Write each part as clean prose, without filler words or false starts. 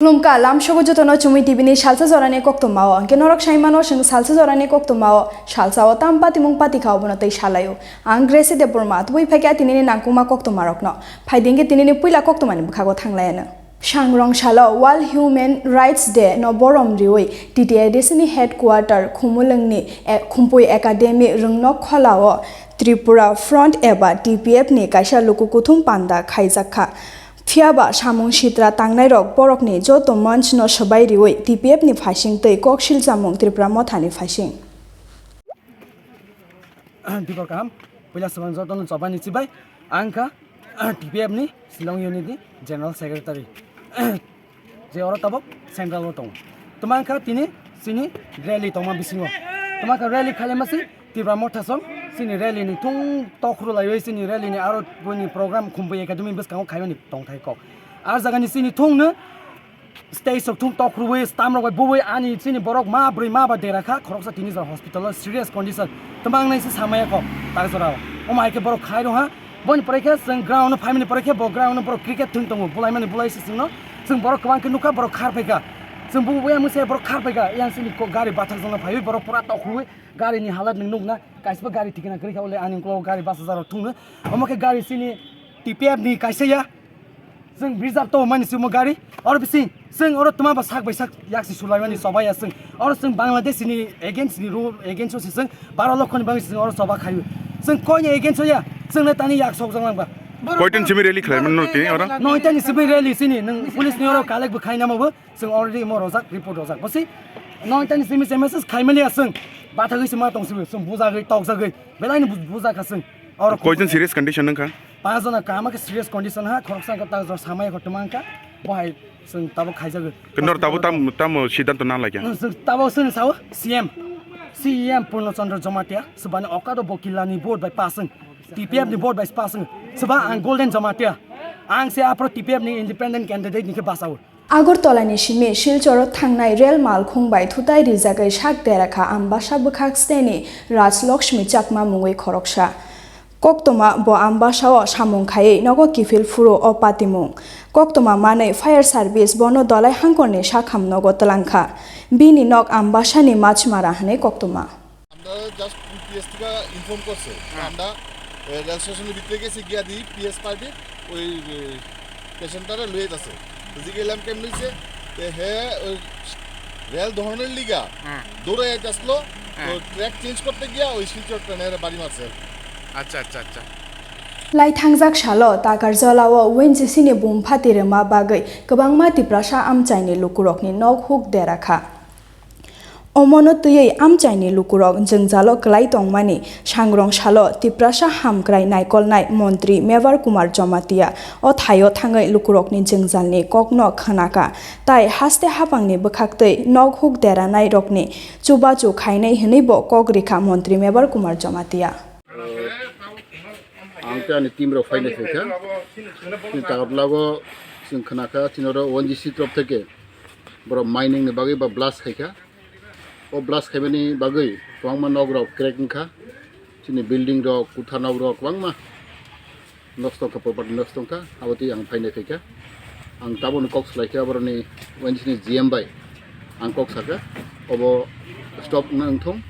Lumka lam shogo jotono chumi tibini salsa jorani koktwma o ke norok saimano sing salsa jorani koktwma o salsa o tampa timung pati khawbono tei salayo ang Gracy Debbarma tui phekya tinini nangkuma koktwma rokno phaidinge tinini puila koktwma ni bukhago thanglayana Sangrong Salo World Human Rights Day no borom rioi TTIDC ni headquarter khumulungni khumpui academy rungno kholao Tripura Front eba TPF ni kaisa lukukuthum panda khaijakha Fiaba samung sitra tangnai rok borok ni joto manch no sabai rioi TPF ni phasing tei koksil jamung Tripura mothani phasing Debbarma puila samang joto no jabani chibai angka TPF ni Silong Unity General Secretary je ora tabok central lo tong tomangka tini sini rally tongma bisingo tomangka rally khalemasi Tripura mothasong sini rally ni tung tokhru laiwei sini rally ni aro boni program khumbai academy biskang khaimani tongthai ko ar jaga ni sini tung na stage of tung tokhru we stamro we boi ani sini borok ma broi ma ba derakha khoroksa tini jar hospital serious condition tomang nai se samaya ko tarjora o mai ke borok khai ro ha boni parekha sing ground family parekha bo ground borok cricket tung tongo bulai mani bulai se singno sing borok kwang ke nuka borok khar phaika sing bu we amse borok khar phaika yang sini ko gari bathak jona phai borok pura tokhru gari ni halat ning nukna kaisba gari tikina kri khawle aning klo gari bas zaro thungna amake gari sini TPF ni kaisa ya sing reserve to mani simo gari or bisi sing or tuma ba sak baisak yaksi sulaimani sabai ya sing or sing bangladesh ni against ni rule against so sing 12 lakh ni bang sing or saba khayu sing koi ni against ya sing na tani yak sok jang ba Koitan simi rally khlaiman no ti ora no tani simi rally sini nang police ni or kalek bu khaina mo sing already mo rozak report rozak basi no tani simi message khaimali asing bathagui sima tongsibu sing bujagai tokjagai belai ni buja khasing or koitan serious condition nang पाँच जना कामा के serious condition हा खरक्सा का ता समय खटमांका बहाय जों ताबो खाइजागो कनर ताबो ताम सिद्धांत ना लाग्या ताबो जों साव सीएम पूर्णचंद्र जमातिया सबानि अकादो बकिलानी बोर्ड बाय पासिंग TPF नि बोर्ड बाय पासिंग सबा आं गोल्डन जमातिया आं से आपरो TPF नि इंडिपेंडेंट कैंडिडेट नि के बासाव Agortolani shimi Silchoro thangnai rail mal khungbai thutai rijagai sak derakha ambasa bukhak steni Raj Lakshmi Chakma mungoi khoroksa Koktwma bo ambasao samung khai nogo kifil furo o patimung Koktwma manei fire service bono dolai hangkorni sakham nogo talangkha bini nok ambasani machmara hane Koktwma আমরা just PS থেকে inform করছে আমরা rail স্টেশনের ভিতরে গেছি গিয়া দি PS party ওই পেশেন্টটারে লয়ে যাচ্ছে বুঝি গেলাম কেমন হইছে হে ওই রেল ধরনের লিগা দৌড়ে আসলো তো ট্র্যাক চেঞ্জ করতে গিয়া ওই শিলচর ট্রেনের বাড়ি মারছে अच्छा Lai thangjak salo takar jolao winjisini bumphati rema bagai kwbangma tiprasa amchaini lukurokni nok huk derakha Omono tuyei amchaini lukurok jengjalo klai tongmani sangrong salo tiprasa hamkrai naikolnai montri Mevar Kumar Jomatia o thayo thangai lukurokni jengjalni kokno khanaka tai haste hapangni bukhaktei nok huk deranai rokni chubachu khainai hinibo kokrikha montri Mevar Kumar Jomatia angka ni timro faine theka ni tarablago sing khanaka tinoro ONGC trop theke boro mining ni bagai ba blast khaika o blast khaibani bagai kwangma nogrok cracking kha chini building rok kutha nogrok kwangma nosto ka property nosto ka awati ang faine theka ang tabon kox laika boroni ONGC ni GM bai ang kox saka obo stop nang thong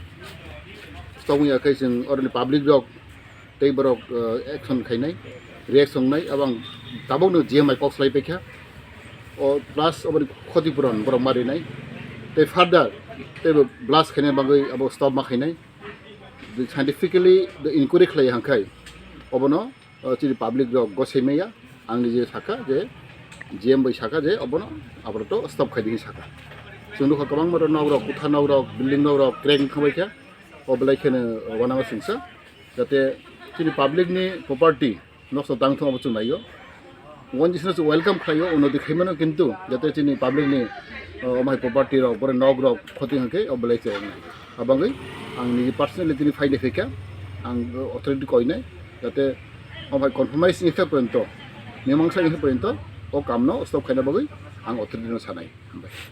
stop ya kai sing orni public rok tei borok action khainai reaction nai abang tabok no GMI kox lai pekha o plus obor khoti puran borok mari nai tei further tei blast khainai bagai abo stop ma khainai scientifically the inquiry khlai hangkai obono chiri public rok gosemeya angni je saka je GM bai saka je obono aborto stop khaiding saka sunu khakabang maro nogrok kutha nogrok building nogrok cracking khamai kha oblai khene wanama singsa jate chini public ni property nosto tangthong abu chunayo one jisna welcome khayo unodi khaimano kintu jate chini public ni omai property ro bore nog ro khoti hake oblai che abangai ang ni personally tini faile feka ang authority koinai jate omai compromise ni pronto memangsa ni pronto o kamno stop khaina bagai ang authority no sanai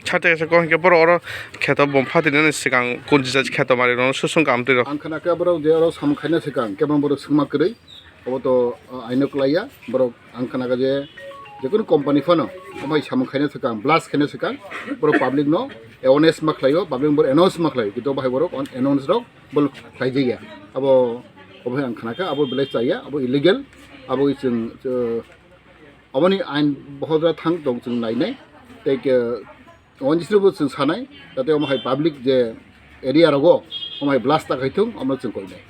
छाते से को के पर और खेत बमफाति ने सिगां कुनजिजा खेत मारि न सुसुं कामते र ang khana ka boro de aro sam khaina sekang kebang boro sungma krei obo to ainok laya boro ang khana ka je যেকোনো কোম্পানি ফানো আমায় সামুং খাইनो सिगां ब्लास्ट खाइनो सिगां बर पाब्लिक नो एवारनेस मा खालायो पाब्लिक बर एनाउंस मा खालायो किन्तु बाहाय बर एनाउंस रक बल खाइजाया अब अबहाय आं खानाखा अब बेलाय जाया अब इलिगेल अब जों अबनि आइन बहद्रा थां दं जों नायनाय टेक अनजिस्रोबो जों सानाय जाते अमाहाय पाब्लिक जे एरिया रगो अमाहाय ब्लास्ट ताखायथों अमरा जों कइनाय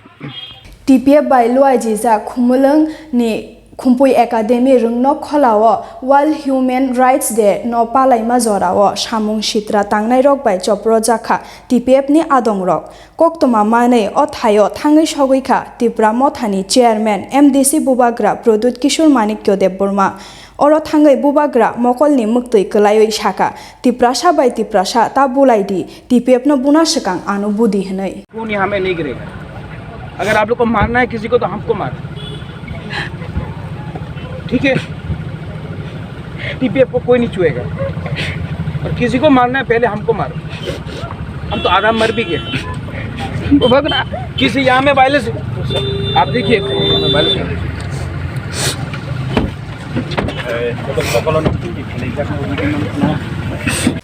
TPF by Luajiza Kumulung ni Kumpui Academy Rungno Kholao World Human Rights Day no Palai Mazorao Shamung Shitra Tangnai Rok by Chopro Jaka TPF ni Adong Rok Koktwma Mane Othayo Thangai Shogika Debbarma Thani Chairman MDC Bubagra Produt Kishore Manikyo Debbarma Oro Thangai Bubagra Mokolni Muktui Klayoi Shaka Tiprasha by Tiprasha Tabulaidi TPF no Bunashakang Anu Budi Hnai कौन यहाँ में नहीं गिरेगा। अगर आप लोग को मारना है किसी को तो हमको मार, ठीक है। टीपीएफ को कोई नहीं छुएगा और किसी को मारना है पहले हमको मारो। हम तो आधा मर भी गए। किसी यहाँ में वायलेंस आप देखिए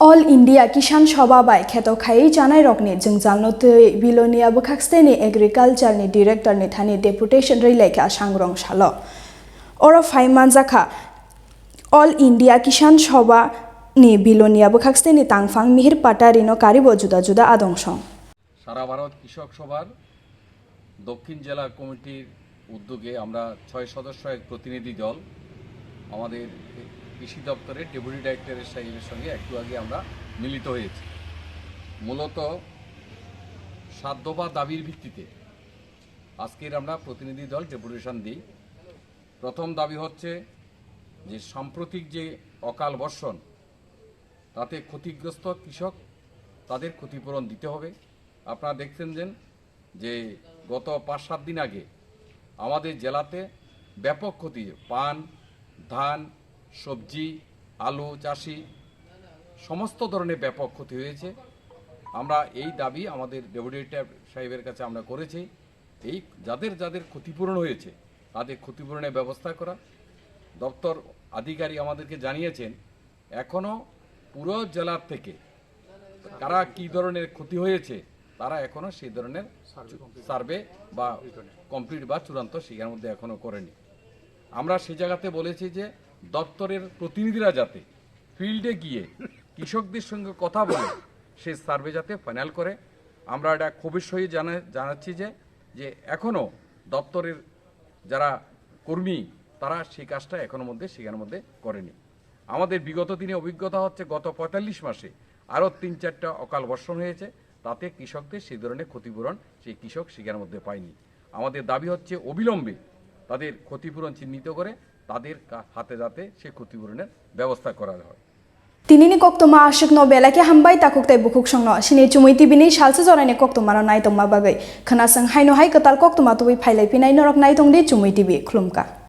All India Kisan Sabha by Kheto Khai Janai Rokni Jungjalno Tui Bilonia Bukhaksteni Agriculture ni Director ni Thani Deputation Rileka Sangrong Shalo Oro Phai Manjaka All India Kisan Sabha ni Bilonia Bukhaksteni Tangfang Mihir Patarino Karibo Juda Juda Adongsong সারা ভারত কৃষক সভার দক্ষিণ জেলা কমিটির উদ্যোগে আমরা 6 সদস্য এক প্রতিনিধি দল আমাদের কৃষি দপ্তরের ডেপুটি ডাইরেক্টরের সাহেবের সঙ্গে একটু আগে আমরা মিলিত হয়েছি। মূলত 7 দফা দাবির ভিত্তিতে আজকের আমরা প্রতিনিধি দল ডেপুটেশন দিই। প্রথম দাবি হচ্ছে যে সাম্প্রতিক যে অকাল বর্ষণ তাতে ক্ষতিগ্রস্ত কৃষক তাদের ক্ষতিপূরণ দিতে হবে। আপনারা দেখছেন যে গত 5-7 দিন আগে আমাদের জেলাতে ব্যাপক ক্ষতি, পান, ধান, সবজি, আলু চাষি সমস্ত ধরনের ব্যাপক ক্ষতি হয়েছে। আমরা এই দাবি আমাদের ডেপুটি সাহেবের কাছে আমরা করেছি, এই যাদের ক্ষতিপূরণ হয়েছে তাদের ক্ষতিপূরণের ব্যবস্থা করা। দপ্তর আধিকারিক আমাদেরকে জানিয়েছেন এখনও পুরো জেলার থেকে কারা কী ধরনের ক্ষতি হয়েছে তারা এখনও সেই ধরনের সার্ভে বা কমপ্লিট বা চূড়ান্ত সেখানের মধ্যে এখনও করেনি। আমরা সেই জায়গাতে বলেছি যে দপ্তরের প্রতিনিধিরা যাতে ফিল্ডে গিয়ে কৃষকদের সঙ্গে কথা বলে সেই সার্ভে যাতে ফাইনাল করে। আমরা এটা ক্ষোভের সহিত জানাচ্ছি যে এখনও দপ্তরের যারা কর্মী তারা সেই কাজটা সেখানের মধ্যে করেনি। আমাদের বিগত দিনে অভিজ্ঞতা হচ্ছে গত 45 মাসে আরও 3-4টা অকাল বর্ষণ হয়েছে, তাতে কৃষকদের সেই ধরনের ক্ষতিপূরণ সেই কৃষক সেখানের মধ্যে পায়নি। আমাদের দাবি হচ্ছে অবিলম্বে তাদের ক্ষতিপূরণ চিহ্নিত করে তাদের হাতে যাতে সে ক্ষতিপূরণের ব্যবস্থা করা হয়। Tinini Koktwma Ashik no Belake Hambai Takuktai Bukuk Shangno Shini Chumui Tibini Salsa Jorani Koktwma no Naitong Mabagai Khanasang Haino Hai Katal Koktwma Tuwi Phailai Pinai Norok Naitong Di Chumui Tibi Klumka